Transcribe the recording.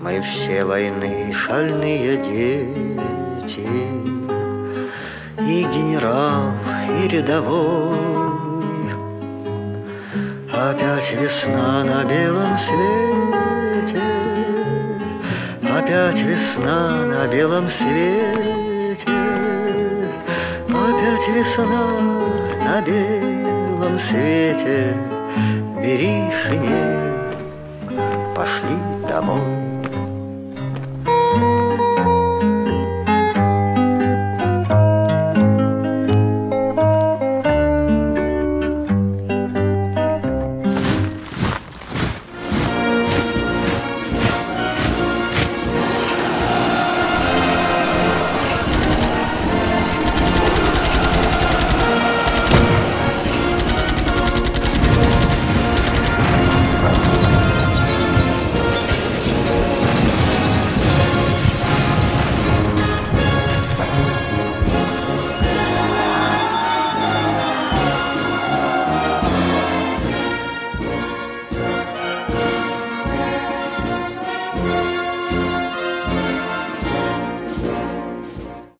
Мы все войны шальные дети, и генерал, и рядовой. Опять весна на белом свете, опять весна на белом свете, опять весна на белом свете. Бери шинель, пошли домой.